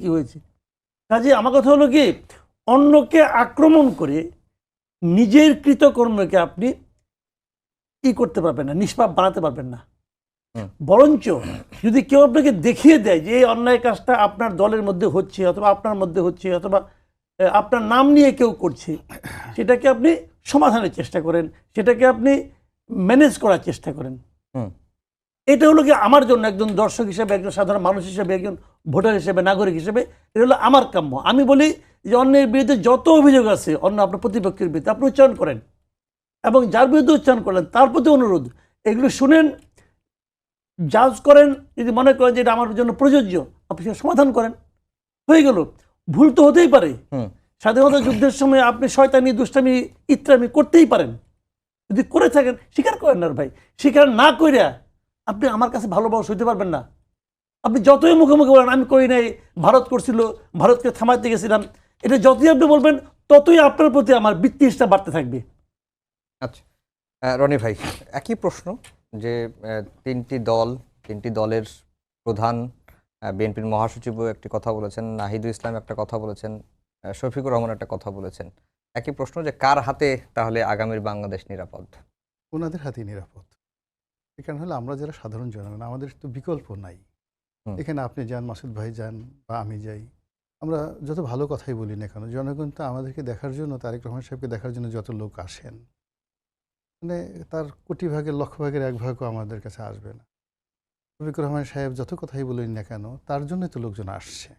কি হয়েছে। কাজে আমার কথা হলো কি, অন্যকে আক্রমণ করে নিজের কৃতকর্মকে আপনি করতে পারবেন না, নিষ্পাপ বানাতে পারবেন না। বরঞ্চ যদি কেউ আপনাকে দেখিয়ে দেয় যে এই অন্যায় কাজটা আপনার দলের মধ্যে হচ্ছে, অথবা আপনার মধ্যে হচ্ছে, অথবা আপনার নাম নিয়ে কেউ করছে, সেটাকে আপনি সমাধানের চেষ্টা করেন, সেটাকে আপনি ম্যানেজ করার চেষ্টা করেন। এটা হলো কি আমার জন্য, একজন দর্শক হিসেবে, একজন সাধারণ মানুষ হিসেবে, একজন ভোটার হিসেবে, নাগরিক হিসেবে, এটা হলো আমার কাম্য। আমি বলি যে অন্যের বিরুদ্ধে যত অভিযোগ আছে অন্য আপনার প্রতিপক্ষের বিরুদ্ধে, আপনি উচ্চারণ করেন, এবং যার বিরুদ্ধে উচ্চারণ করলেন তার প্রতি অনুরোধ, এগুলো শুনেন, জাজ করেন। যদি মনে করেন যে এটা আমার জন্য প্রযোজ্য, আপনি সেটা সমাধান করেন, হয়ে গেল। ভুল তো হতেই পারে। স্বাধীনতা যুদ্ধের সময় আপনি শয়তানি, দুষ্টামি, ইত্রামি করতেই পারেন। যদি করে থাকেন স্বীকার করেন না ভাই। স্বীকার না কইরা আপনি আমার কাছে ভালো মানুষ হইতে পারবেন না। আপনি যতই মুখে মুখে বলেন আমি করি নাই, ভারত করছিল, ভারতকে থামাইতে গেছিলাম, এটা যতই আপনি বলবেন ততই আপনার প্রতি আমার বিদ্বেষটা বাড়তে থাকবে। আচ্ছা রনি ভাই, একই প্রশ্ন যে তিনটি দলের প্রধান, বিএনপির মহাসচিবও একটি কথা বলেছেন, নাহিদুল ইসলাম একটা কথা বলেছেন, শফিকুর রহমান একটা কথা বলেছেন। একই প্রশ্ন যে কার হাতে তাহলে আগামীর বাংলাদেশ নিরাপদ? ওনাদের হাতেই নিরাপদ। এখানে হলো আমরা যারা সাধারণ জনগণ, আমাদের তো বিকল্প নাই। এখানে আপনি যান, মাসুদ ভাই যান, বা আমি যাই, আমরা যত ভালো কথাই বলি না কেন, জনগণ তো আমাদেরকে দেখার জন্য, তারেক রহমান সাহেবকে দেখার জন্য যত লোক আসেন, মানে তার কোটি ভাগের, লক্ষ ভাগের এক ভাগও আমাদের কাছে আসবে না। শফিকুর রহমান সাহেব যত কথাই বলেন না কেন, তার জন্যই তো লোকজন আসছে।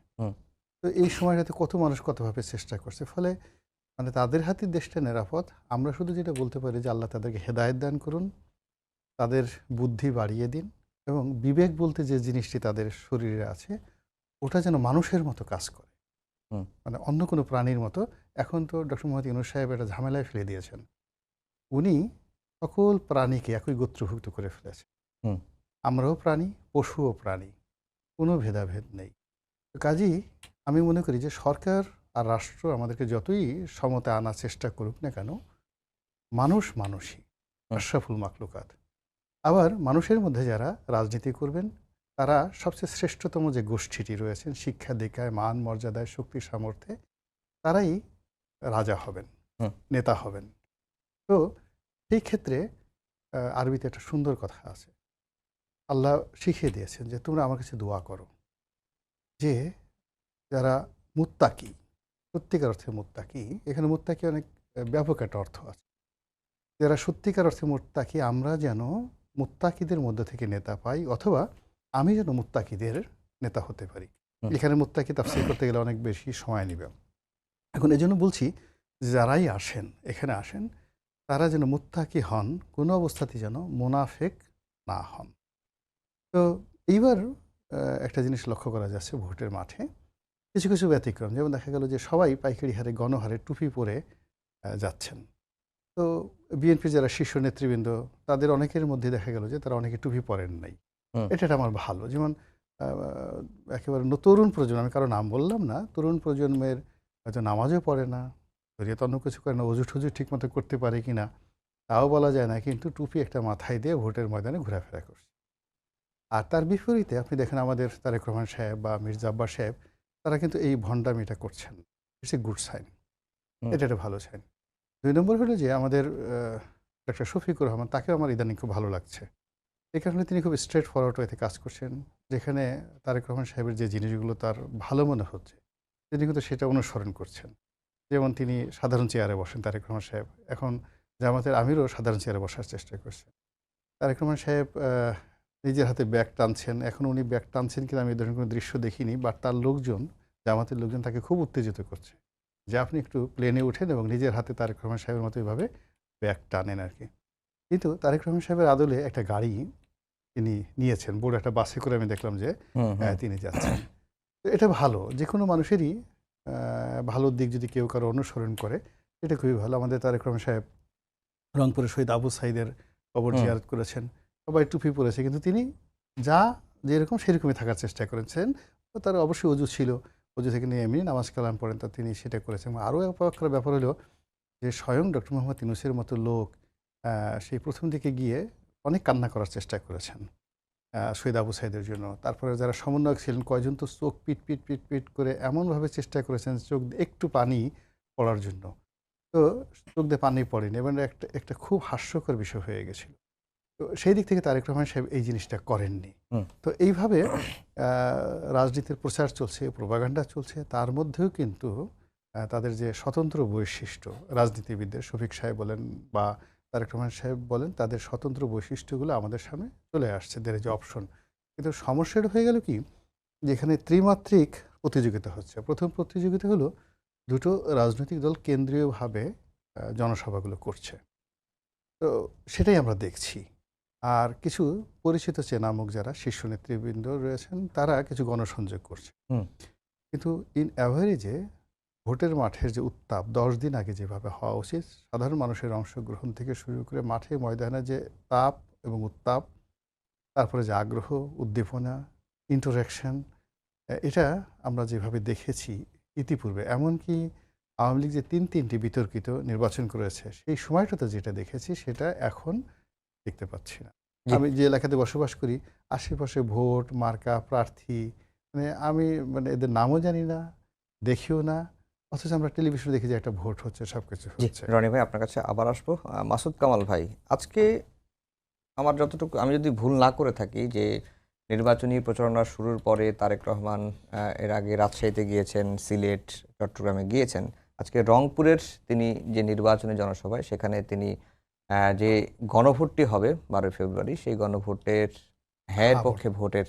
তো এই সময়টাতে কত মানুষ কতভাবে চেষ্টা করছে, ফলে মানে তাদের হাতে দেশটা নিরাপদ। আমরা শুধু যেটা বলতে পারি যে আল্লাহ তাদেরকে হেদায়েত দান করুন, তাদের বুদ্ধি বাড়িয়ে দিন, এবং বিবেক বলতে যে জিনিসটি তাদের শরীরে আছে, ওটা যেন মানুষের মতো কাজ করে, মানে অন্য কোনো প্রাণীর মতো। এখন তো ডক্টর মোহাম্মদ ইউনূস সাহেব একটা ঝামেলায় ফেলে দিয়েছেন। উনি সকল প্রাণীকে একই গোত্রভুক্ত করে ফেলেছেন। আমরাও প্রাণী, পশুও প্রাণী, কোনো ভেদাভেদ নেই। কাজেই আমি মনে করি যে সরকার আর রাষ্ট্র আমাদেরকে যতই সমতা আনার চেষ্টা করুক না কেন, মানুষ মানুষই, আশরাফুল মাখলুকাত। আবার মানুষের মধ্যে যারা রাজনীতি করবেন, তারা সবচেয়ে শ্রেষ্ঠতম যে গোষ্ঠীটি রয়েছেন, শিক্ষা দীক্ষায়, মান মর্যাদায়, শক্তি সামর্থ্যে, তারাই রাজা হবেন, নেতা হবেন। তো সেই ক্ষেত্রে আরবিতে একটা সুন্দর কথা আছে, আল্লাহ শিখিয়ে দিয়েছেন যে তোমরা আমার কাছে দোয়া করো, যে যারা মুত্তাকি, সত্যিকার অর্থে মুত্তাকি, এখানে মুত্তাকি অনেক ব্যাপক একটা অর্থ আছে, যারা সত্যিকার অর্থে মুত্তাকি, আমরা যেন মুত্তাকিদের মধ্যে থেকে নেতা পাই, অথবা আমি যেন মুত্তাকিদের নেতা হতে পারি। এখানে মুত্তাকি তাফসীর করতে গেলে অনেক বেশি সময় নেবে। এখন এই জন্য বলছি, যারাই আসেন, এখানে আসেন, তারা যেন মুত্তাকি হন, কোনো অবস্থাতেই যেন মুনাফেক না হন। তো এইবার একটা জিনিস লক্ষ্য করা যাচ্ছে ভোটের মাঠে, কিছু কিছু ব্যতিক্রম, যেমন দেখা গেল যে সবাই পাইকারি হারে, গণহারে টুপি পরে যাচ্ছেন। তো বিএনপির যারা শীর্ষ নেতৃবৃন্দ, তাদের অনেকের মধ্যে দেখা গেল যে তারা অনেকে টুপি পরেন নাই। এটা আমার ভালো। যেমন একেবারে তরুণ প্রজন্ম, আমি কারো নাম বললাম না, তরুণ প্রজন্মের হয়তো নামাজও পড়ে না, শরীয়ত অন্য কিছু করে না, অজু টজু ঠিক মতো করতে পারে কিনা তাও বলা যায় না, কিন্তু টুপি একটা মাথায় দিয়ে ভোটের ময়দানে ঘোরাফেরা করছে। আর তার বিপরীতে আপনি দেখেন আমাদের তারেক রহমান সাহেব বা মির্জা আব্বাস সাহেব, তারা কিন্তু এই ভণ্ডামিটা করছেন। ইটস এ গুড সাইন, এটা একটা ভালো সাইন। ২ নম্বর হলো যে আমাদের ডক্টর শফিকুর রহমান, তাকেও আমার ইদানিং খুব ভালো লাগছে। এই কারণে তিনি খুব স্ট্রেট ফরওয়ার্ড ওয়েতে কাজ করছেন, যেখানে তারেক রহমান সাহেবের যে জিনিসগুলো তার ভালো মনে হচ্ছে, তিনি কিন্তু সেটা অনুসরণ করছেন। যেমন তিনি সাধারণ চেয়ারে বসেন, তারেক রহমান সাহেব। এখন জামাতের আমিরও সাধারণ চেয়ারে বসার চেষ্টা করছেন। তারেক রহমান সাহেব নিজের হাতে ব্যাগ টানছেন। এখন উনি ব্যাগ টানছেন কিনা আমি এই ধরনের কোনো দৃশ্য দেখিনি, বাট তার লোকজন, জামাতের লোকজন তাকে খুব উত্তেজিত করছে যে আপনি একটু প্লেনে উঠেন এবং নিজের হাতে তারেক রহমান সাহেবের মতো এইভাবে ব্যাগ টানেন আর কি। কিন্তু তারেক রহমান সাহেবের আদলে একটা গাড়ি তিনি নিয়েছেন, বড় একটা বাসে করে আমি দেখলাম যে তিনি যাচ্ছেন। তো এটা ভালো, যে কোনো মানুষেরই ভালো দিক যদি কেউ কারো অনুসরণ করে, এটা খুবই ভালো। আমাদের তারেক রহমান সাহেব রংপুরের শহীদ আবু সাইদের কবর জিয়ারত করেছেন, সবাই টুপি পরেছে, কিন্তু তিনি যা যেরকম সেরকমই থাকার চেষ্টা করেছেন। তো তার অবশ্যই অজু ছিল, অজু থেকে নিয়ে এমনি নামাজ কালাম পড়েন, তা তিনি সেটা করেছেন। আরও অবাক করার ব্যাপার হলো যে স্বয়ং ডক্টর মোহাম্মদ ইউনূসের মতো লোক সেই প্রথম দিকে গিয়ে অনেক কান্না করার চেষ্টা করেছেন, শহীদ আবু সাইদের জন্য। তারপরে যারা সমন্বয়ক ছিলেন কয়জন তো চোখ পিট পিট পিট পিট করে এমনভাবে চেষ্টা করেছেন চোখ দিয়ে একটু পানি পড়ার জন্য, তো চোখ দিয়ে পানি পড়েনি এবং একটা একটা খুব হাস্যকর বিষয় হয়ে গেছিল। তো সেই দিক থেকে তারেক রহমান সাহেব এই জিনিসটা করেননি। তো এইভাবে রাজনীতির প্রচার চলছে, প্রোপাগান্ডা চলছে, তার মধ্যেও কিন্তু তাদের যে স্বতন্ত্র বৈশিষ্ট্য, রাজনীতিবিদদের শফিক সাহেব বলেন বা তারেক রহমান সাহেব বলেন, তাদের স্বতন্ত্র বৈশিষ্ট্যগুলো আমাদের সামনে চলে আসছে, দের যে অপশন। কিন্তু সমস্যাটা হয়ে গেল কি, যেখানে ত্রিমাত্রিক প্রতিযোগিতা হচ্ছে। প্রথম প্রতিযোগিতা হলো দুটো রাজনৈতিক দল কেন্দ্রীয়ভাবে জনসভাগুলো করছে, তো সেটাই আমরা দেখছি। আর কিছু পরিচিত চেনামুখ যারা শীর্ষ নেতৃবৃন্দ রয়েছেন তারা কিছু গণসংযোগ করছে। কিন্তু ইন অ্যাভারেজে ভোটের মাঠের যে উত্তাপ 10 দিন আগে যেভাবে হওয়া উচিত, সাধারণ মানুষের অংশগ্রহণ থেকে শুরু করে মাঠে ময়দানে যে তাপ এবং উত্তাপ, তারপরে যে আগ্রহ, উদ্দীপনা, ইন্টারেকশন, এটা আমরা যেভাবে দেখেছি ইতিপূর্বে, এমনকি আওয়ামী লীগ যে তিনটি বিতর্কিত নির্বাচন করেছে সেই সময়টাতে যেটা দেখেছি সেটা এখন দেখতে পাচ্ছি না। আমি যে এলাকাতে বসবাস করি আশেপাশে ভোট, মার্কা, প্রার্থী, আমি এদের নামও জানি না, দেখিও না, অথচ আমরা টেলিভিশনে দেখি যে একটা ভোট হচ্ছে, সবকিছু হচ্ছে। রনি ভাই, আপনার কাছে আবার আসবো। মাসুদ কামাল ভাই, আজকে আমার যতটুকু, আমি যদি ভুল না করে থাকি, যে নির্বাচনী প্রচারণা শুরুর পরে তারেক রহমান এর আগে রাজশাহীতে গিয়েছেন, সিলেট, চট্টগ্রামে গিয়েছেন। আজকে রংপুরের তিনি যে নির্বাচনী জনসভায়, সেখানে তিনি যে গণভোটটি হবে 12 ফেব্রুয়ারি, সেই গণভোটের হ্যাঁ পক্ষে ভোটের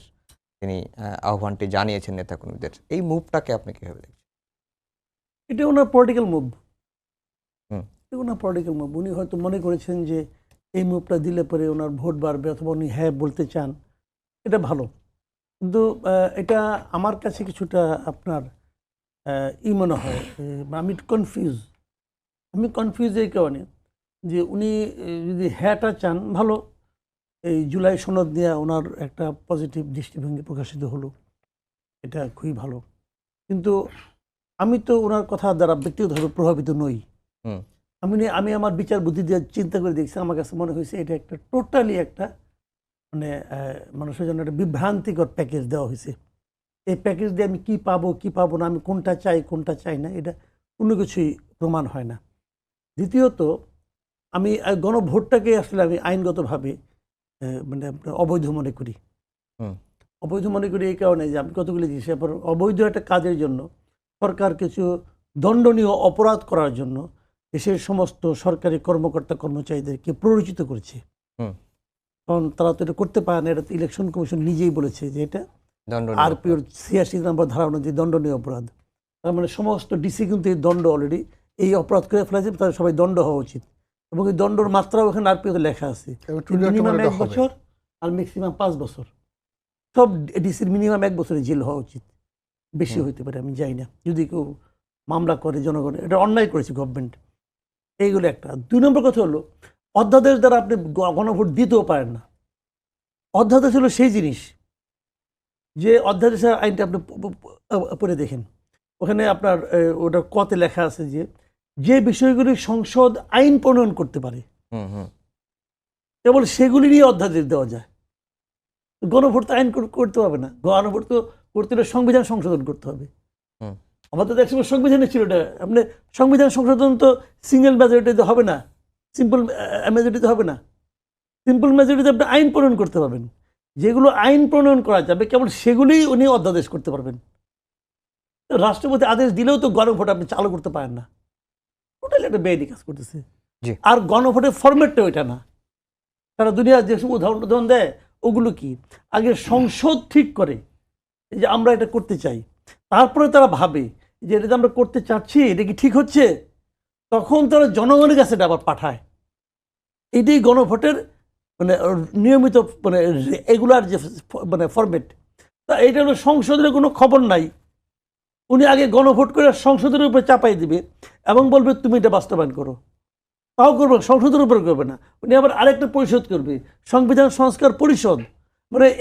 তিনি আহ্বানটি জানিয়েছেন নেতাকর্মীদের। এই মুভটাকে আপনি কিভাবে দেখছেন? এটা ওনার পলিটিক্যাল মুভ, ওনার পলিটিক্যাল মুভ। উনি হয়তো মনে করেছেন যে এই মুভটা দিলে পরে ওনার ভোট বাড়বে, অথবা উনি হ্যাঁ বলতে চান, এটা ভালো। কিন্তু এটা আমার কাছে কিছুটা আপনার মনে হয়, আমি কনফিউজ এই কারণে যে উনি যদি হ্যাঁটা চান, ভালো, এই জুলাই সনদ নিয়ে ওনার একটা পজিটিভ দৃষ্টিভঙ্গি প্রকাশিত হলো, এটা খুবই ভালো। কিন্তু আমি তো ওনার কথা দ্বারা ব্যক্তিগতভাবে প্রভাবিত নই। আমি আমার বিচার বুদ্ধি দিয়ে চিন্তা করে দেখছি, আমার কাছে মনে হয়েছে এটা একটা টোটালি একটা মানুষের জন্য একটা বিভ্রান্তিকর প্যাকেজ দেওয়া হয়েছে। এই প্যাকেজ দিয়ে আমি কি পাবো না, আমি কোনটা চাই না, এটা কোনো কিছুই প্রমাণ হয় না। দ্বিতীয়ত, আমি গণভোটটাকে আসলে আমি আইনগতভাবে অবৈধ মনে করি। অবৈধ মনে করি এই কারণে যে আমি কতগুলি জিনিস, অবৈধ একটা কাজের জন্য সরকার কিছু দণ্ডনীয় অপরাধ করার জন্য দেশের সমস্ত সরকারি কর্মকর্তা কর্মচারীদেরকে প্ররোচিত করেছে। কারণ তারা তো এটা করতে পারে না, এটা তো ইলেকশন কমিশন নিজেই বলেছে যে এটা আরপিওর 86 নম্বর ধারা অনুযায়ী দণ্ডনীয় অপরাধ। তার মানে সমস্ত ডিসি কিন্তু এই দণ্ড অলরেডি এই অপরাধ করে ফেলেছে, তাদের সবাই দণ্ড হওয়া উচিত। এবং এই দণ্ডর মাত্রাও এখানে আরপিওতে লেখা আছে, মিনিমাম 1 বছর আর ম্যাক্সিমাম 5 বছর। সব ডিসির মিনিমাম 1 বছরের জেল হওয়া উচিত, বেশি হইতে পারে আমি জানি না, যদি কেউ মামলা করে জনগণ, এটা অন্যায় করেছে গভর্নমেন্ট। এইগুলো একটা। 2 নম্বর কথা হলো, অধ্যাদেশ দ্বারা আপনি গণভোট দিতেও পারেন না। অধ্যাদেশ হলো সেই জিনিস যে অধ্যাদেশের আইনটা আপনি পড়ে দেখেন, ওখানে আপনার ওটা কতে লেখা আছে যে বিষয়গুলি সংসদ আইন প্রণয়ন করতে পারে, কেবল সেগুলি নিয়ে অধ্যাদেশ দেওয়া যায়। গণভোট তো আইন করতে হবে না, গণভোট তো করতে হলে সংবিধান সংশোধন করতে হবে। আমাদের একসময় সংবিধানে ছিল এটা, আপনি সংবিধান সংশোধন তো সিঙ্গেল মেজরিটিতে হবে না, সিম্পল মেজরিটিতে হবে না। সিম্পল মেজরিটিতে আপনি আইন প্রণয়ন করতে পারবেন, যেগুলো আইন প্রণয়ন করা যাবে কেবল সেগুলিই উনি অধ্যাদেশ করতে পারবেন। রাষ্ট্রপতি আদেশ দিলেও তো গণভোট আপনি চালু করতে পারেন না, টোটালি একটা বেআইনি কাজ করতেছে। আর গণভোটের ফরম্যাটটা ওইটা না। তারা দুনিয়ার যেসব উদাহরণ দেয় ওগুলো কি, আগে সংসদ ঠিক করে যে আমরা এটা করতে চাই, তারপরে তারা ভাবে যে এটা আমরা করতে চাচ্ছি, এটা কি ঠিক হচ্ছে, তখন তারা জনগণের কাছে এটা আবার পাঠায়। এটাই গণভোটের নিয়মিত রেগুলার যে ফরম্যাট। তা এটা হলো সংসদের কোনো খবর নাই, উনি আগে গণভোট করে সংসদের উপরে চাপাই দিবে এবং বলবে তুমি এটা বাস্তবায়ন করো, তাও করবে, সংসদের উপরে করবে না। উনি আবার আরেকটা পরিষদ করবে, সংবিধান সংস্কার পরিষদ,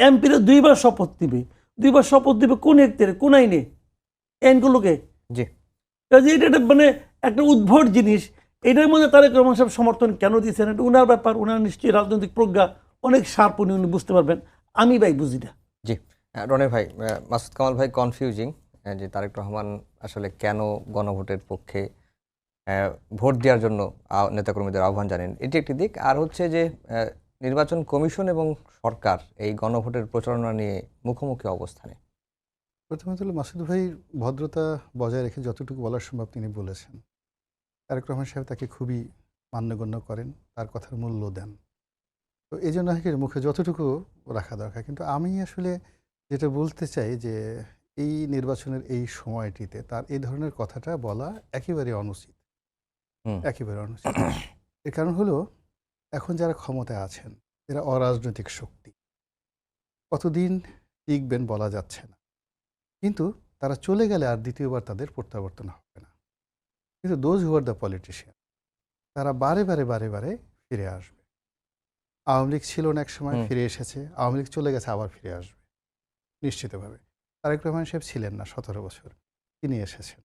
এমপিরা 2 বার শপথ দিবে। 2 বার শপথ দিবে কোন এক্টরে, কোন আইনে, আইনগুলোকে। এটা একটা উদ্ভট জিনিস। এটার মধ্যে তারেক রহমান সাহেব সমর্থন কেন দিয়েছেন, এটা উনার ব্যাপার, উনার নিশ্চয়ই রাজনৈতিক প্রজ্ঞা অনেক শার্প, উনি বুঝতে পারবেন। আমি ভাই বুঝি না। জি, রনি ভাই, মাসুদ কামাল ভাই কনফিউজিং যে তারেক রহমান আসলে কেন গণভোটের পক্ষে ভোট দেওয়ার জন্য নেতাকর্মীদের আহ্বান জানেন, এটি একটি দিক। আর হচ্ছে যে নির্বাচন কমিশন এবং সরকার এই গণভোটের প্রচারণা নিয়ে মুখোমুখি অবস্থানে। প্রথমত হলো মাসুদ ভাই ভদ্রতা বজায় রেখে যতটুকু বলার সম্ভব তিনি বলেছেন। তারেক রহমান সাহেব তাকে খুবই মান্যগণ্য করেন, তার কথার মূল্য দেন। তো এই জন্য নাকি মুখে যতটুকু রাখা দরকার। কিন্তু আমি আসলে যেটা বলতে চাই যে এই নির্বাচনের এই সময়টিতে তার এই ধরনের কথাটা বলা একেবারে অনুচিত, হুম। একেবারে অনুচিত। এর কারণ হলো এখন যারা ক্ষমতায় আছেন এরা অরাজনৈতিক শক্তি, কতদিন টিকবেন বলা যাচ্ছে না। কিন্তু তারা চলে গেলে আর দ্বিতীয়বার তাদের প্রত্যাবর্তন হবে না। কিন্তু those who are the politician, তারা বারে বারে বারে বারে ফিরে আসবে। আওয়ামী লীগ ছিল না এক সময়, ফিরে এসেছে। আওয়ামী লীগ চলে গেছে, আবার ফিরে আসবে নিশ্চিতভাবে। তারেক রহমান সাহেব চ্ছিলেন না 17 বছর, তিনি এসেছেন।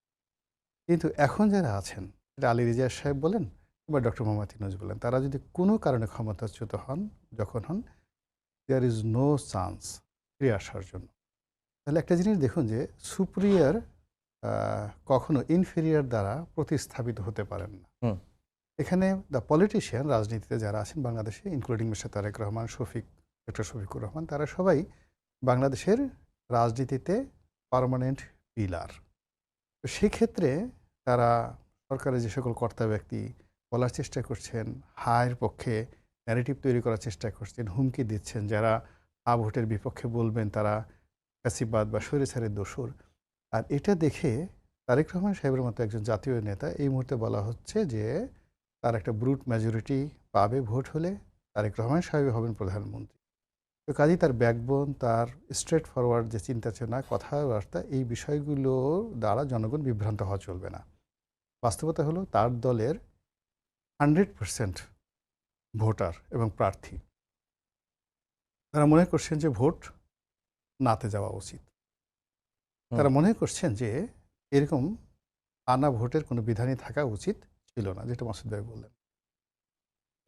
কিন্তু এখন যারা আছেন, এটা আলী রিজা সাহেব বলেন বা ডক্টর মোহাম্মদ ইউনূস বলেন, তারা যদি কোনো কারণে ক্ষমতাচ্যুত হন, যখন হন, দেয়ার ইজ নো চান্স ফিরে আসার জন্য। তাহলে একটা জিনিস দেখুন যে সুপ্রিয়ার কখনো ইনফেরিয়ার দ্বারা প্রতিস্থাপিত হতে পারেন না। এখানে দ্য পলিটিশিয়ান, রাজনীতিতে যারা আছেন বাংলাদেশে, including mister Tarique Rahman, doctor Shafiqur Rahman, তারা সবাই বাংলাদেশের রাজনীতিতে পার্মানেন্ট পিলার। তো সেক্ষেত্রে তারা সরকারের যে সকল কর্তা ব্যক্তি বলার চেষ্টা করছেন, হায়ের পক্ষে ন্যারেটিভ তৈরি করার চেষ্টা করছেন, হুমকি দিচ্ছেন, যারা ভোটের বিপক্ষে বলবেন তারা ফ্যাসিবাদ বা স্বৈরাচারের দোসর। আর এটা দেখে তারেক রহমান সাহেবের মতো একজন জাতীয় নেতা এই মুহূর্তে বলা হচ্ছে যে তার একটা ব্রুট মেজরিটি পাবে ভোট হলে, তারেক রহমান সাহেব হবেন প্রধানমন্ত্রী। তো কাজেই তার ব্যাকবোন, তার স্ট্রেট ফরওয়ার্ড যে চিন্তাচেতনা, কথাবার্তা, এই বিষয়গুলো দ্বারা জনগণ বিভ্রান্ত হওয়া চলবে না। বাস্তবতা হলো তার দলের 100% ভোটার এবং প্রার্থী তারা মনে করছেন যে ভোট নাতে যাওয়া উচিত। তারা মনে করছেন যে এরকম আনা ভোটের কোনো বিধানই থাকা উচিত ছিল না, যেটা মাসুদ ভাই বললেন।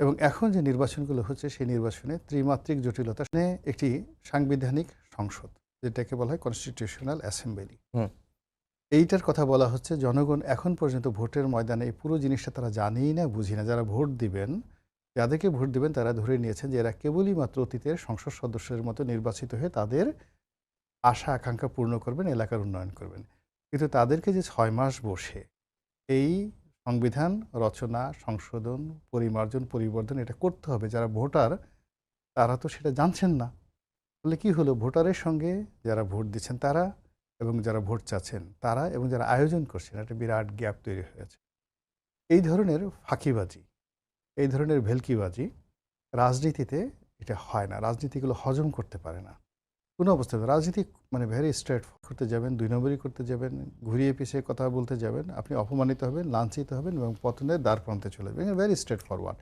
এবং এখন যে নির্বাচনগুলো হচ্ছে সেই নির্বাচনে ত্রিমাত্রিক জটিলতা, একটি সাংবিধানিক সংসদ যেটাকে বলা হয় কনস্টিটিউশনাল অ্যাসেম্বলি, এইটার কথা বলা হচ্ছে। জনগণ এখন পর্যন্ত ভোটের ময়দানে এই পুরো জিনিসটা তারা জানেই না, বুঝি না। যারা ভোট দিবেন, যাদেরকে ভোট দিবেন, তারা ধরে নিয়েছেন যে এরা কেবলই মাত্র অতীতের সংসদ সদস্যের মতো নির্বাচিত হয়ে তাদের আশা আকাঙ্ক্ষা পূর্ণ করবেন, এলাকার উন্নয়ন করবেন। কিন্তু তাদেরকে যে 6 মাস বসে এই সংবিধান রচনা, সংশোধন, পরিমার্জন, পরিবর্ধন এটা করতে হবে, যারা ভোটার তারা তো সেটা জানছেন না। ফলে কী হলো, ভোটারের সঙ্গে যারা ভোট দিচ্ছেন তারা এবং যারা ভোট চাচ্ছেন তারা এবং যারা আয়োজন করছেন, একটা বিরাট গ্যাপ তৈরি হয়েছে। এই ধরনের ফাঁকিবাজি, এই ধরনের ভেলকিবাজি রাজনীতিতে এটা হয় না। রাজনীতিগুলো হজম করতে পারে না কোনো অবস্থায়। রাজনীতি মানে ভেরি স্ট্রেট করতে যাবেন, 2 নম্বরই করতে যাবেন, ঘুরিয়ে পিছিয়ে কথা বলতে যাবেন, আপনি অপমানিত হবেন, লাঞ্ছিত হবেন এবং পতনের দ্বার প্রান্তে চলে যাবেন। Very straight forward.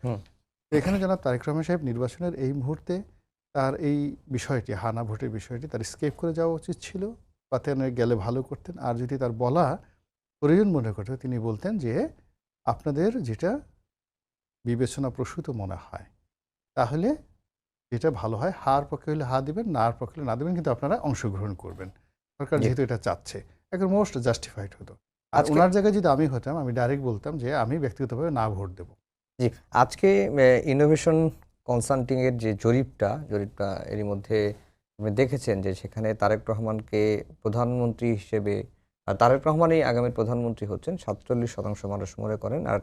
এখানে জনাব তারেক রহমান সাহেব নির্বাচনের এই মুহূর্তে তার এই বিষয়টি, হানা ভোটের বিষয়টি তার স্কেপ করে যাওয়া উচিত ছিল, পাতে গেলে ভালো করতেন। আর যদি তার বলা প্রয়োজন মনে করতে, তিনি বলতেন যে আপনাদের যেটা বিবেচনা প্রসূত মনে হয় তাহলে যেটা ভালো হয়, হার পক্ষে হলে হা দিবেন, নার পক্ষে হলে না দেবেন, কিন্তু আপনারা অংশগ্রহণ করবেন। সরকার যেহেতু এটা চাচ্ছে, একদম মোস্ট জাস্টিফাইড হতো। আর ওনার জায়গায় যদি আমি হতাম, আমি ডাইরেক্ট বলতাম যে আমি ব্যক্তিগতভাবে না ভোট দেব। জি, আজকে ইনোভেশন কনসাল্টিং এর যে জরিপটা এরই মধ্যে আপনি দেখেছেন যে সেখানে তারেক রহমানকে প্রধানমন্ত্রী হিসেবে, তারেক রহমানই আগামী প্রধানমন্ত্রী হচ্ছেন 47% মানুষ মনে করেন। আর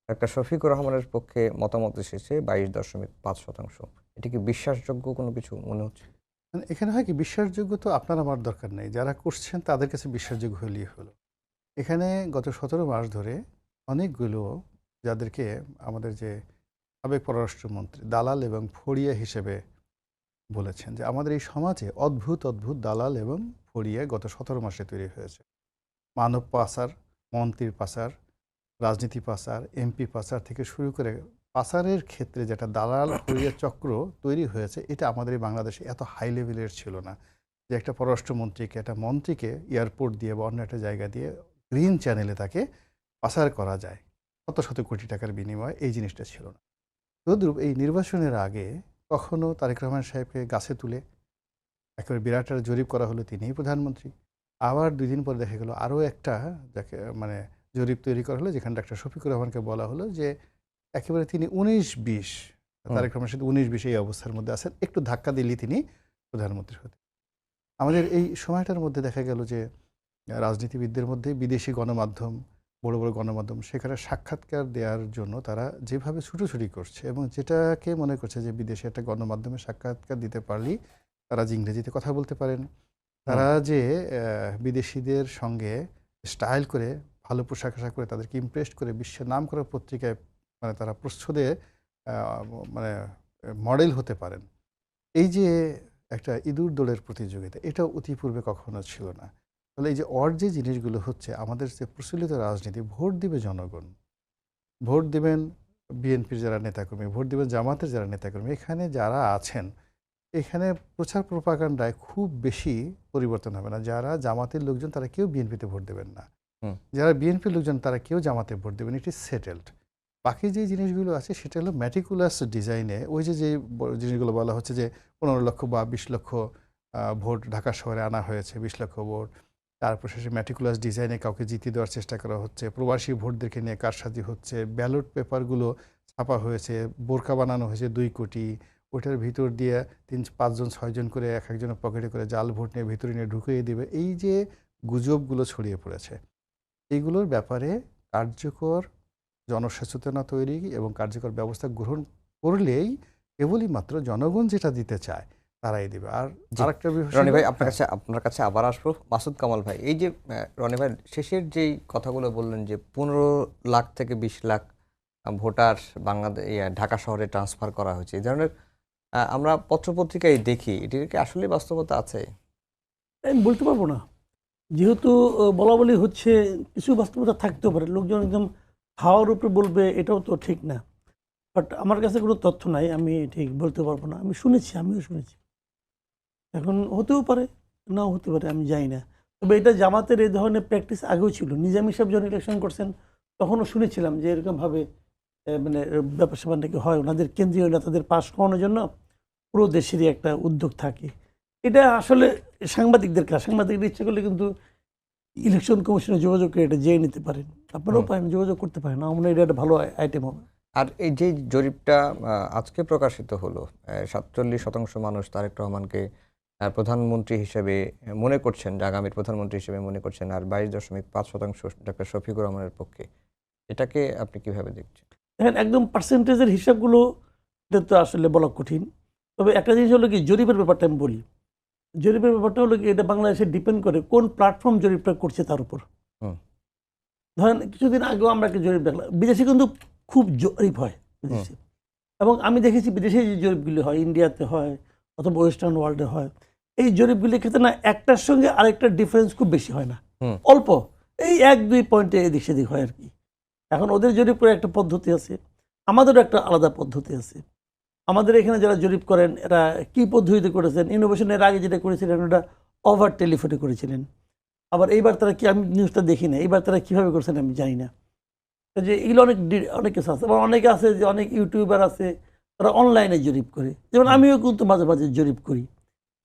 একটা শফিকুর রহমানের পক্ষে মতামত এসেছে 22.5%। এটা কি বিশ্বাসযোগ্য কোনো কিছু মনে হচ্ছে? মানে এখানে হয় কি, বিশ্বাসযোগ্য তো আপনার আমার দরকার নেই, যারা করছেন তাদের কাছে বিশ্বাসযোগ্য হলেই হলো। এখানে গত 17 মাস ধরে অনেকগুলো, যাদেরকে আমাদের যে সাবেক পররাষ্ট্রমন্ত্রী দালাল এবং ফড়িয়া হিসেবে বলেছেন, যে আমাদের এই সমাজে অদ্ভুত অদ্ভুত দালাল এবং ফড়িয়া গত 17 মাসে তৈরি হয়েছে। মানব পাচার, মন্ত্রীর পাচার, রাজনীতি পাচার, এমপি পাচার থেকে শুরু করে পাচারের ক্ষেত্রে যেটা দালাল ফড়িয়া চক্র তৈরি হয়েছে, এটা আমাদের এই বাংলাদেশে এত হাই লেভেলের ছিল না, যে একটা পররাষ্ট্রমন্ত্রীকে, একটা মন্ত্রীকে এয়ারপোর্ট দিয়ে বা অন্য একটা জায়গা দিয়ে গ্রিন চ্যানেলে তাকে পাচার করা যায় শত শত কোটি টাকার বিনিময়ে। এই জিনিসটা ছিল না। তদ্রূপ এই নির্বাচনের আগে কখনো তারেক রহমান সাহেবকে গাছে তুলে একেবারে বিরাট একটা জরিপ করা হলো, তিনিই প্রধানমন্ত্রী। আবার 2 দিন পরে দেখা গেল আরও একটা যাকে মানে জরিপ তৈরি করা হলো, যেখানে ডাক্তার শফিকুর রহমানকে বলা হলো যে একেবারে তিনি 19-20 তারেক রহমানের সাথে 19-20 এই অবস্থার মধ্যে আছেন, একটু ধাক্কা দিলেই তিনি প্রধানমন্ত্রী হতে। আমাদের এই সময়টার মধ্যে দেখা গেল যে রাজনীতিবিদদের মধ্যে বিদেশি গণমাধ্যম, বড় বড় গণমাধ্যম সেখানে সাক্ষাৎকার দেওয়ার জন্য তারা যেভাবে ছুটোছুটি করছে এবং যেটাকে মনে করছে যে বিদেশে একটা গণমাধ্যমে সাক্ষাৎকার দিতে পারলেই তারা যে ইংরেজিতে কথা বলতে পারেন, তারা যে বিদেশিদের সঙ্গে স্টাইল করে ভালো পোশাক আশাক করে তাদেরকে ইমপ্রেস করে বিশ্বের নাম করা পত্রিকায় মানে তারা প্রচ্ছদে মানে মডেল হতে পারেন, এই যে একটা ইঁদুর দৌড়ের প্রতিযোগিতা, এটা অতি পূর্বে কখনো ছিল না। তাহলে এই যে যে জিনিসগুলো হচ্ছে, আমাদের যে প্রচলিত রাজনীতি, ভোট দিবে জনগণ, ভোট দিবেন বিএনপির যারা নেতাকর্মী, ভোট দিবেন জামাতের যারা নেতাকর্মী, এখানে যারা আছেন, এখানে প্রচার প্রপাগান্ডায় খুব বেশি পরিবর্তন হবে না। যারা জামাতের লোকজন তারা কেউ বিএনপিতে ভোট দেবেন না, যারা বিএনপির লোকজন তারা কেউ জামাতে ভোট দেবেন, ইট ইজ সেটেলড। বাকি যে জিনিসগুলো আছে সেটা হলো ম্যাটিকুলাস ডিজাইনে, ওই যে জিনিসগুলো বলা হচ্ছে যে 15 লক্ষ বা 20 লক্ষ ভোট ঢাকা শহরে আনা হয়েছে, 20 লক্ষ ভোট, তারপর শেষে ম্যাটিকুলাস ডিজাইনে কাউকে জিতিয়ে দেওয়ার চেষ্টা করা হচ্ছে, প্রবাসী ভোটদেরকে নিয়ে কারসাজি হচ্ছে, ব্যালট পেপারগুলো ছাপা হয়েছে, বোরকা বানানো হয়েছে 2 কোটি, ওটার ভিতর দিয়ে 3-5 জন 6 জন করে এক একজনের পকেটে করে জাল ভোট নিয়ে ভিতরে নিয়ে ঢুকিয়ে দেবে, এই যে গুজবগুলো ছড়িয়ে পড়েছে, এইগুলোর ব্যাপারে কার্যকর জনসচেতনতা তৈরি এবং কার্যকর ব্যবস্থা গ্রহণ করলেই কেবলই মাত্র জনগণ যেটা দিতে চায় তারাই দিবে। আর আরেকটা বিষয় রনি ভাই, আপনার কাছে আবার আসবো। মাসুদ কামাল ভাই, এই যে রনি ভাই শেষের যেই কথাগুলো বললেন যে 15 লাখ থেকে 20 লাখ ভোটার বাংলাদেশ ঢাকা শহরে ট্রান্সফার করা হয়েছে, এই ধরনের আমরা পত্রপত্রিকায় দেখি, এটির কি আসলে বাস্তবতা আছে? আমি বলতে পারবো না, যেহেতু বলা বলি হচ্ছে, কিছু বাস্তবতা থাকতেও পারে, লোকজন একদম হাওয়ার উপরে বলবে এটাও তো ঠিক না। বাট আমার কাছে কোনো তথ্য নাই, আমি ঠিক বলতে পারবো না। আমি শুনেছি, আমিও শুনেছি, এখন হতেও পারে নাও হতে পারে, আমি জানি না। তবে এটা জামাতের এই ধরনের প্র্যাকটিস আগেও ছিল। নিজামী সাহেব যখন ইলেকশন করছেন তখনও শুনেছিলাম যে এরকমভাবে মানে ব্যাপার স্যাপার নাকি হয়, ওনাদের কেন্দ্রীয় নেতাদের পাশ করানোর জন্য পুরো দেশেরই একটা উদ্যোগ থাকে। এটা আসলে সাংবাদিকদের কাজ, সাংবাদিকদের ইচ্ছে করলে কিন্তু ইলেকশন কমিশনে যোগাযোগ করে এটা জেনে নিতে পারেন, আপনারাও পারেন, যোগাযোগ করতে পারেন। আমার এটা একটা ভালো আইটেম হবে। আর এই যে জরিপটা আজকে প্রকাশিত হলো, 47% মানুষ তারেক রহমানকে প্রধানমন্ত্রী হিসেবে মনে করছেন, আগামীর প্রধানমন্ত্রী হিসেবে মনে করছেন, আর 22.5% ডাক্তার শফিকুর রহমানের পক্ষে। এটাকে আপনি কিভাবে দেখছেন? দেখেন, একদম পার্সেন্টেজের হিসাবগুলো এটা তো আসলে বলা কঠিন। তবে একটা জিনিস হলো কি, জরিপের ব্যাপারটা আমি বলি। জরিপের ব্যাপারটা হলো কি, এটা বাংলাদেশে ডিপেন্ড করে কোন প্ল্যাটফর্ম জরিপটা করছে তার উপর। ধরেন কিছুদিন আগেও আমরা একটা জরিপ দেখলাম, বিদেশে কিন্তু খুব জরিপ হয় বিদেশে, এবং আমি দেখেছি বিদেশে যে জরিপগুলি হয়, ইন্ডিয়াতে হয় অথবা ওয়েস্টার্ন ওয়ার্ল্ডে হয়, এই জরিপগুলির ক্ষেত্রে না একটার সঙ্গে আরেকটার ডিফারেন্স খুব বেশি হয় না, অল্প, এই 1-2 পয়েন্টে এদিক সেদিক হয় আর কি। এখন ওদের জরিপ করে একটা পদ্ধতি আছে, আমাদেরও একটা আলাদা পদ্ধতি আছে। আমাদের এখানে যারা জরিপ করেন এরা কী পদ্ধতিতে করেছেন, ইনোভেশনের আগে যেটা করেছিলেন ওটা ওভার টেলিফোনে করেছিলেন। আবার এইবার তারা কি, আমি নিউজটা দেখি না, এইবার তারা কীভাবে করছেন আমি জানি না। যে এগুলো অনেক কিছু আছে। আবার অনেকে আছে যে অনেক ইউটিউবার আছে তারা অনলাইনে জরিপ করে, যেমন আমিও কিন্তু মাঝে মাঝে জরিপ করি।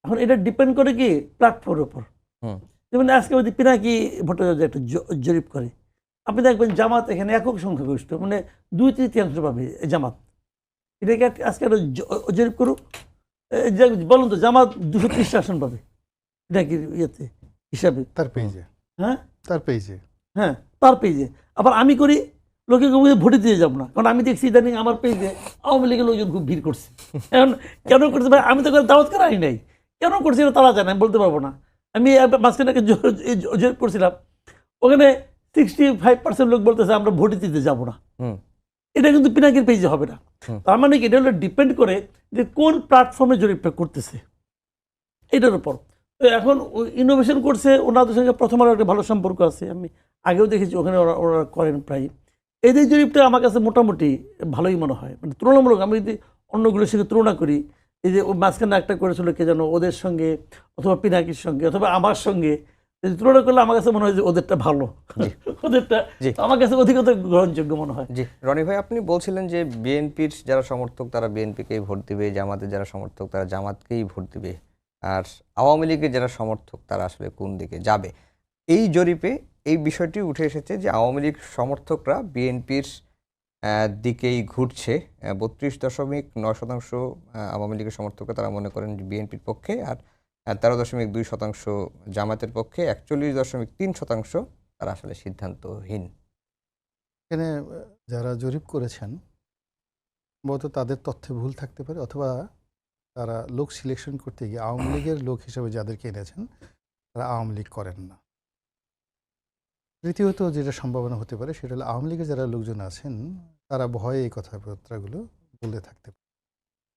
এখন এটা ডিপেন্ড করে কি প্ল্যাটফর্মের উপর। যেমন আজকে যদি পিনাকি ভট্টাচার্য একটা জরিপ করে, আপনি দেখবেন জামাত এখানে একক সংখ্যাগরিষ্ঠ, মানে 2/3 পাবে জামাত। এটাকে আজকে একটা জরিপ করুক, বলুন তো জামাত 230 আসন পাবে এটা কি ইয়েতে হিসাবে তার পেজে, হ্যাঁ তার পেজে, হ্যাঁ তার পেজে। আবার আমি করি, লোকে ভোটে দিয়ে যাবো না, কারণ আমি দেখছি ইদানিং আমার পেজে আওয়ামী লীগের লোকজন খুব ভিড় করছে। এখন কেন করছে ভাই, আমি তো দাওয়াত করা আনি নাই, কেন করছি এটা তারা জানে, আমি বলতে পারবো না। আমি মাঝখানে জরিপ করছিলাম, ওখানে 65% লোক বলতেছে আমরা ভোটে দিতে যাবো না। এটা কিন্তু পিনাকির পেজে হবে না। তার মানে কি, এটা হলো ডিপেন্ড করে যে কোন প্ল্যাটফর্মে জরিপটা করতেছে এটার উপর। তো এখন ইনোভেশন করছে, ওনাদের সঙ্গে প্রথম আরও একটা ভালো সম্পর্ক আছে, আমি আগেও দেখেছি ওখানে ওরা করেন প্রায়। এদের জরিপটা আমার কাছে মোটামুটি ভালোই মনে হয়, মানে তুলনামূলক। আমি যদি অন্যগুলোর সঙ্গে তুলনা করি, এই যে মাঝখানে একটা করেছিল কে যেন, ওদের সঙ্গে অথবা পিনাকির সঙ্গে অথবা আমার সঙ্গে তুলনা করলে আমার কাছে মনে হয় যে ওদেরটা ভালো, ওদেরটা আমার কাছে অধিকতর গ্রহণযোগ্য মনে হয়। জি রনি ভাই, আপনি বলছিলেন যে বিএনপির যারা সমর্থক তারা বিএনপিকেই ভোট দিবে, জামাতের যারা সমর্থক তারা জামাতকেই ভোট দিবে। আর আওয়ামী লীগের যারা সমর্থক তারা আসলে কোন দিকে যাবে। এই জরিপে এই বিষয়টি উঠে এসেছে যে আওয়ামী লীগ সমর্থকরা বিএনপির দিকেই ঘুরছে। 32.9% আওয়ামী লীগের সমর্থকরা তারা মনে করেন বিএনপির পক্ষে, আর 13.2% জামায়াতের পক্ষে, 41.3% তারা আসলে সিদ্ধান্তহীন। এখানে যারা জরিপ করেছেন সম্ভবত তাদের তথ্যে ভুল থাকতে পারে, অথবা তারা লোক সিলেকশন করতে গিয়ে আওয়ামী লীগের লোক হিসেবে যাদেরকে এনেছেন তারা আওয়ামী লীগ করেন না। তৃতীয়ত যেটা সম্ভাবনা হতে পারে সেটা হলো আওয়ামী লীগের যারা লোকজন আছেন তারা ভয়ে এই কথাবার্তাগুলো বলে থাকতে পারে।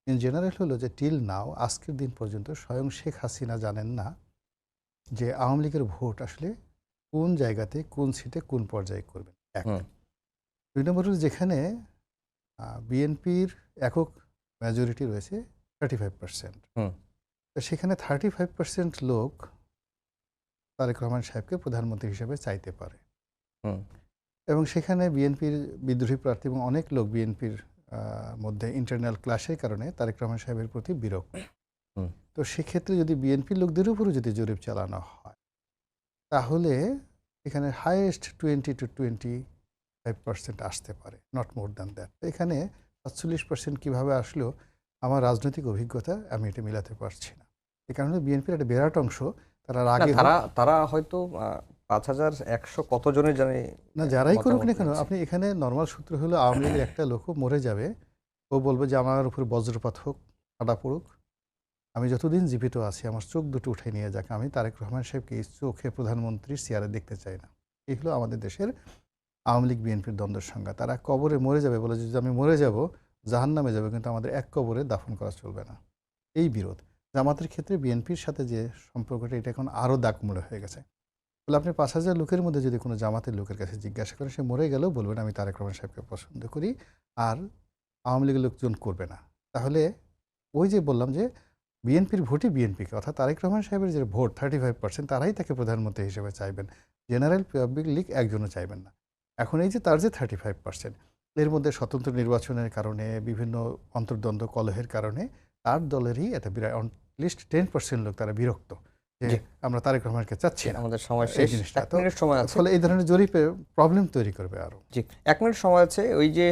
ইন জেনারেল হলো যে টিল নাও, আজকের দিন পর্যন্ত স্বয়ং শেখ হাসিনা জানেন না যে আওয়ামী লীগের ভোট আসলে কোন জায়গাতে কোন সিটে কোন পর্যায়ে করবেন। এক। দুই নম্বর হলো যেখানে বিএনপির একক মেজরিটি রয়েছে 35%, তো সেখানে 35% লোক তারেক রহমান সাহেবকে প্রধানমন্ত্রী হিসেবে চাইতে পারে, এবং সেখানে বিএনপির বিদ্রোহী প্রার্থী এবং অনেক লোক বিএনপির মধ্যে ইন্টারনাল ক্লাসের কারণে তারেক রহমান সাহেবের প্রতি বিরক্ত। তো সেক্ষেত্রে যদি বিএনপির লোকদের উপরও যদি জরিপ চালানো হয় তাহলে এখানে হাইয়েস্ট 20 to 25% আসতে পারে, নট মোর দ্যান দ্যাট। এখানে 47% কীভাবে আসলো আমার রাজনৈতিক অভিজ্ঞতা আমি এটা মিলাতে পারছি না। এই কারণে বিএনপির একটা বিরাট অংশ তারা আগে তারা হয়তো 5100 কত জনের জানে না, যারাই করুক না কেন, আপনি এখানে নর্মাল সূত্র হলো আওয়ামী লীগের একটা লোকও মরে যাবে, ও বলবে যে আমার উপর বজ্রপাত হোক, কাটা পড়ুক, আমি যতদিন জীবিত আছি আমার চোখ দুটো উঠে নিয়ে যাক, আমি তারেক রহমান সাহেবকে এই চোখে প্রধানমন্ত্রীর চেয়ারে দেখতে চাই না। এই হলো আমাদের দেশের আওয়ামী লীগ বিএনপির দ্বন্দ্বের সংজ্ঞা। তারা কবরে মরে যাবে বলে যদি আমি মরে যাব জাহান্নামে যাবে, কিন্তু আমাদের এক কবরে দাফন করা চলবে না। এই বিরোধ জামাতের ক্ষেত্রে বিএনপির সাথে যে সম্পর্কটা এটা এখন আরও দাগমূলে হয়ে গেছে। বলে আপনি 5000 লোকের মধ্যে যদি কোনো জামাতের লোকের কাছে জিজ্ঞাসা করেন, সে মরে গেলেও বলবেন আমি তারেক রহমান সাহেবকে পছন্দ করি, আর আওয়ামী লীগের লোকজন করবে না। তাহলে ওই যে বললাম যে বিএনপির ভোটই বিএনপিকে, অর্থাৎ তারেক রহমান সাহেবের যে ভোট 35%, তারাই তাকে প্রধানমন্ত্রী হিসেবে চাইবেন, জেনারেল পাবলিক লীগ একজনও চাইবেন না। এখন এই যে তার যে 35%, এর মধ্যে স্বতন্ত্র নির্বাচনের কারণে বিভিন্ন অন্তর্দ্বন্দ্ব কলহের কারণে তার দলেরই একটা বিরাট লিস্ট 10% লোক তারা বিরক্ত যে আমরা তারেক রহমানকে চাচ্ছি না। আমাদের সময় শেষ, 1 মিনিট সময় আছে, ফলে এই ধরনের জরিপে প্রবলেম তৈরি করবে আরো। জি, 1 মিনিট সময় আছে। ওই যে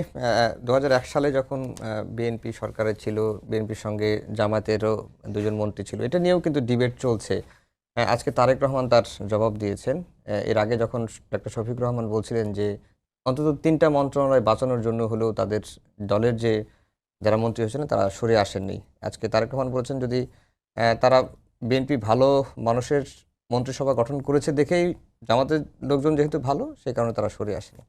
2001 সালে যখন বিএনপি সরকারে ছিল, বিএনপির সঙ্গে জামাতেরও 2 জন মন্ত্রী ছিল, এটা নিয়েও কিন্তু ডিবেট চলছে। আজকে তারেক রহমান তার জবাব দিয়েছেন। এর আগে যখন ডক্টর শফিক রহমান বলছিলেন যে অন্তত 3টা মন্ত্রণালয় বাঁচানোর জন্য হলেও তাদের দলের যে যারা মন্ত্রী হয়েছিলেন তারা সরে আসেননি। আজকে তারেক রহমান বলেছেন যদি তারা বিএনপি ভালো মানুষের মন্ত্রিসভা গঠন করেছে দেখেই জামাতের লোকজন যেহেতু ভালো, সেই কারণে তারা সরে আসেনি।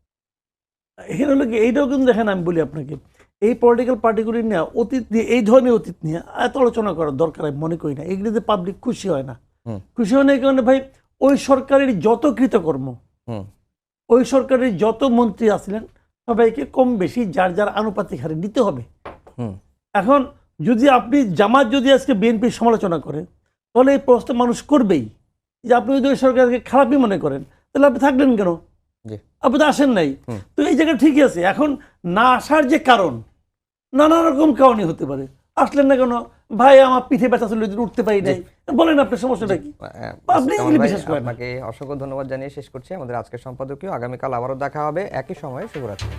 এখানে হলো কি, এইটাও কিন্তু দেখেন, আমি বলি আপনাকে, এই পলিটিক্যাল পার্টিগুলি নিয়ে অতীত নিয়ে, এই ধরনের অতীত নিয়ে এত আলোচনা করার দরকার আমি মনে করি না। এগুলিতে পাবলিক খুশি হয় না। খুশি হয় না এই কারণে ভাই, ওই সরকারের যত কৃতকর্ম, ওই সরকারের যত মন্ত্রী আসলেন সবাইকে কম বেশি যার যার আনুপাতিক হারে নিতে হবে। এখন যদি আপনি জামাত যদি আজকে বিএনপির সমালোচনা করেন তাহলে এই প্রশ্ন মানুষ করবেই যে আপনি যদি ওই সরকারকে খারাপই মনে করেন তাহলে আপনি থাকলেন কেন? আপনি তো আসেন নাই। তো এই জায়গায় ঠিকই আছে। এখন না আসার যে কারণ, নানা রকম কারণই হতে পারে। আসলেন না কেন? ভাই আমার পিঠে ব্যথা ছিল, উঠতে পারি নাই, বলেন আপনার সমস্যাটা কি? আপনি বিশ্বাস করেন। আপনাকে অসংখ্য ধন্যবাদ জানিয়ে শেষ করছি আমাদের আজকের সম্পাদকীয়। আগামীকাল আবারও দেখা হবে একই সময়ে। শুভরাত্রি।